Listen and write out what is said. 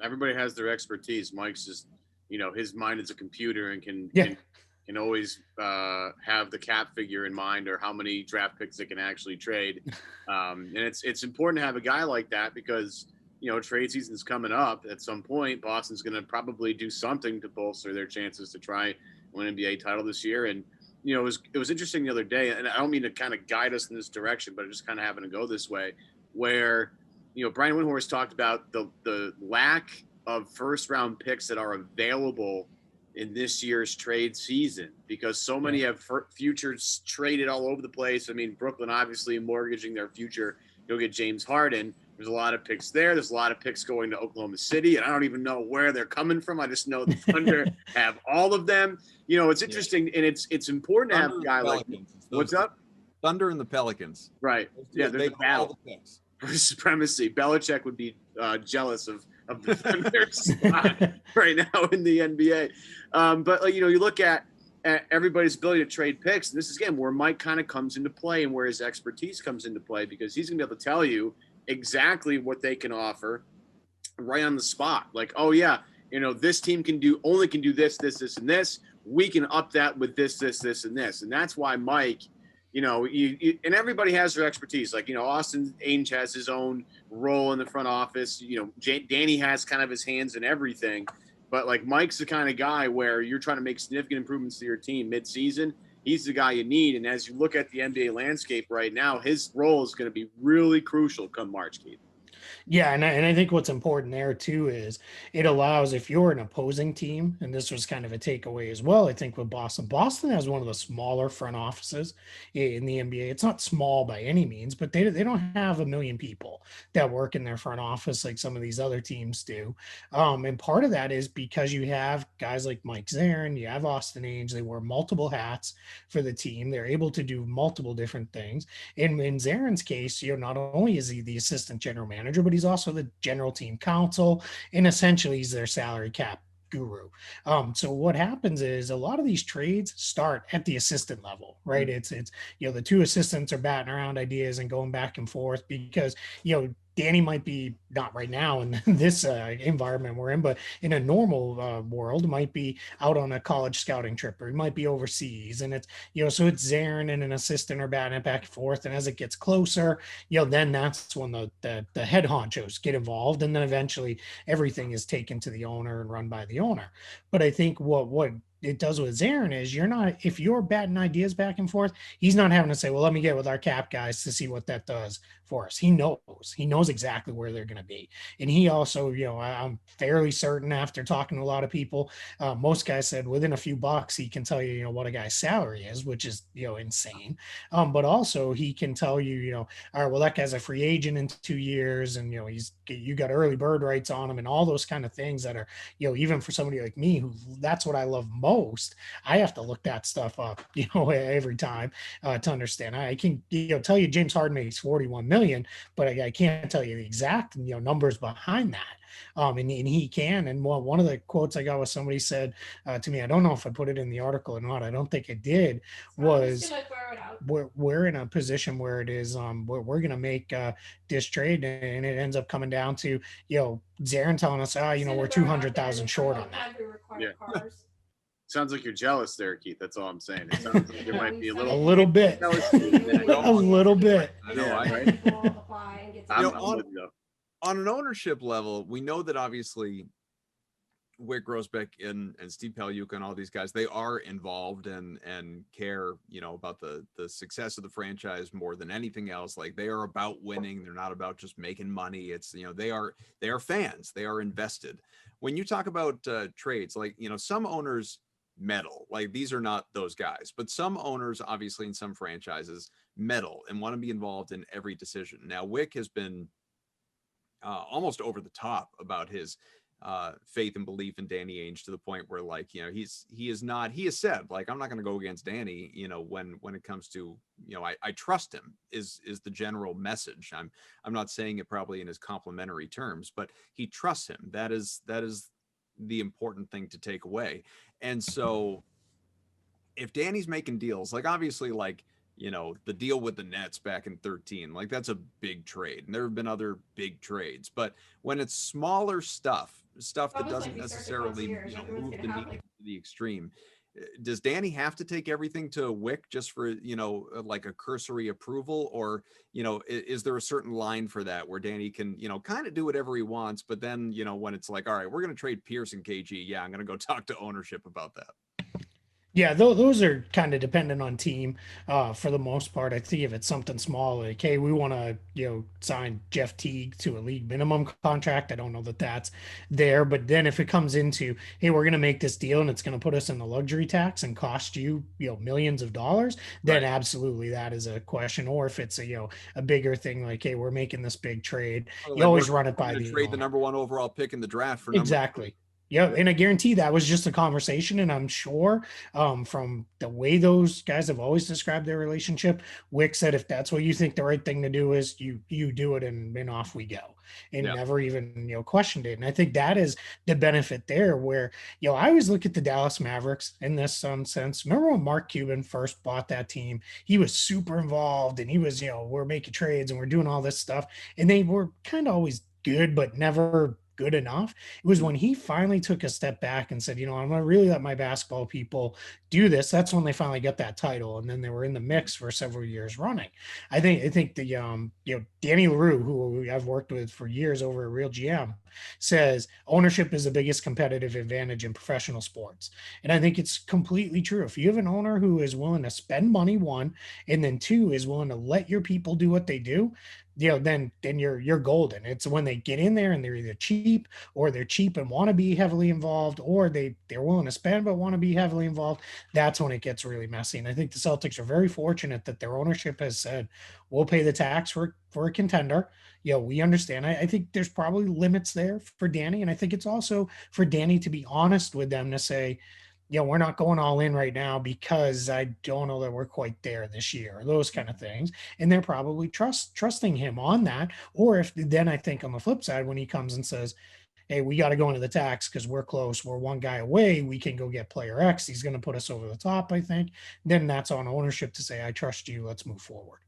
everybody has their expertise. Mike's just, his mind is a computer and can Yeah. can always have the cap figure in mind or how many draft picks they can actually trade. And it's important to have a guy like that because trade season's coming up. At some point, Boston's going to probably do something to bolster their chances to try win an NBA title this year. And it was interesting the other day, and I don't mean to kind of guide us in this direction, but just kind of having to go this way, where Brian Windhorst talked about the lack of first round picks that are available in this year's trade season because so many have futures traded all over the place. I mean, Brooklyn obviously mortgaging their future. You'll get James Harden. There's a lot of picks there. There's a lot of picks going to Oklahoma City, and I don't even know where they're coming from. I just know the Thunder have all of them. It's interesting, and it's important to have a guy like what's up? Thunder and the Pelicans. Right. Yeah, there's a battle for supremacy. Belichick would be jealous of the Thunder's spot right now in the NBA. But you look at everybody's ability to trade picks. And this is, again, where Mike kind of comes into play and where his expertise comes into play because he's going to be able to tell you exactly what they can offer right on the spot. Like, oh, yeah, this team can do this, and this. We can up that with this, and this. And that's why Mike – and everybody has their expertise. Like, Austin Ainge has his own role in the front office. Danny has kind of his hands in everything. But, like, Mike's the kind of guy where you're trying to make significant improvements to your team mid-season. He's the guy you need. And as you look at the NBA landscape right now, his role is going to be really crucial come March, Keith. Yeah, and I think what's important there too is it allows if you're an opposing team, and this was kind of a takeaway as well, I think with Boston. Boston has one of the smaller front offices in the NBA. It's not small by any means, but they don't have a million people that work in their front office like some of these other teams do. And part of that is because you have guys like Mike Zarren, you have Austin Ainge, they wear multiple hats for the team. They're able to do multiple different things. And in Zarren's case, not only is he the assistant general manager, but he's also the general team counsel, and essentially he's their salary cap guru. So what happens is a lot of these trades start at the assistant level, right? It's the two assistants are batting around ideas and going back and forth because Danny might be not right now in this environment we're in, but in a normal world might be out on a college scouting trip or he might be overseas. And it's, so it's Zarren and an assistant are batting it back and forth. And as it gets closer, then that's when the head honchos get involved. And then eventually everything is taken to the owner and run by the owner. But I think what it does with Zarren is if you're batting ideas back and forth, he's not having to say, well, let me get with our cap guys to see what that does for us. He knows exactly where they're going to be. And he also, I'm fairly certain after talking to a lot of people, most guys said within a few bucks, he can tell you, what a guy's salary is, which is, insane. But also he can tell you, all right, well, that guy's a free agent in 2 years and, you got early bird rights on him and all those kind of things that are, even for somebody like me, who that's what I love most, I have to look that stuff up, every time to understand. I can, tell you James Harden makes 41 million, but I can't tell you the exact, numbers behind that. And he can. And one of the quotes I got was somebody said to me, I don't know if I put it in the article or not, I don't think I did, was we're in a position where it is, we're going to make this trade and it ends up coming down to, Zarren telling us, we're 200,000 short on that. Yeah. Sounds like you're jealous there, Keith. That's all I'm saying. It sounds like there might be a little bit. A little bit. I know, right? On an ownership level, we know that obviously Wyc Grousbeck and Steve Pagliuca and all these guys, they are involved and care, about the success of the franchise more than anything else. Like they are about winning. They're not about just making money. It's, they are fans. They are invested. When you talk about trades, like, some owners meddle, like these are not those guys, but some owners obviously in some franchises meddle and want to be involved in every decision. Now, Wyc has been almost over the top about his faith and belief in Danny Ainge to the point where, like, he has said, like, I'm not going to go against Danny, when it comes to, I trust him is the general message. I'm not saying it probably in his complimentary terms, but he trusts him. That is the important thing to take away. And so if Danny's making deals, like obviously, like, the deal with the Nets back in 13. Like, that's a big trade. And there have been other big trades. But when it's smaller stuff that doesn't necessarily, move the needle to the extreme, does Danny have to take everything to Wyc just for, like a cursory approval? Or, is there a certain line for that where Danny can, kind of do whatever he wants, but then, when it's like, all right, we're going to trade Pierce and KG. Yeah, I'm going to go talk to ownership about that. Yeah, those are kind of dependent on team for the most part. I think if it's something small, like, hey, we want to, sign Jeff Teague to a league minimum contract, I don't know that that's there. But then if it comes into, hey, we're going to make this deal and it's going to put us in the luxury tax and cost you, millions of dollars, then Right. absolutely that is a question. Or if it's a bigger thing, like, hey, we're making this big trade, Or you like, always we're run it by going to the trade the owner. number 1 overall pick in the draft for number 2. Exactly. Yeah, and I guarantee that was just a conversation, and I'm sure from the way those guys have always described their relationship, Wyc said, if that's what you think the right thing to do is, you do it, and off we go, and Yeah. never even questioned it. And I think that is the benefit there. Where I always look at the Dallas Mavericks in this sense. Remember when Mark Cuban first bought that team? He was super involved, and he was we're making trades and we're doing all this stuff, and they were kind of always good, but never good enough. It was when he finally took a step back and said, I'm going to really let my basketball people do this. That's when they finally got that title. And then they were in the mix for several years running. I think the, Danny LaRue, who I've worked with for years over at Real GM, says ownership is the biggest competitive advantage in professional sports. And I think it's completely true. If you have an owner who is willing to spend money, one, and then two, is willing to let your people do what they do, then you're golden. It's when they get in there and they're either cheap, or they're cheap and want to be heavily involved, or they're willing to spend but want to be heavily involved. That's when it gets really messy. And I think the Celtics are very fortunate that their ownership has said, we'll pay the tax for a contender. We understand. I think there's probably limits there for Danny. And I think it's also for Danny to be honest with them, to say, we're not going all in right now because I don't know that we're quite there this year, those kind of things. And they're probably trusting him on that. Or if then, I think on the flip side, when he comes and says, hey, we got to go into the tax because we're close, we're one guy away, we can go get player X, he's going to put us over the top, I think, then that's on ownership to say, I trust you, let's move forward.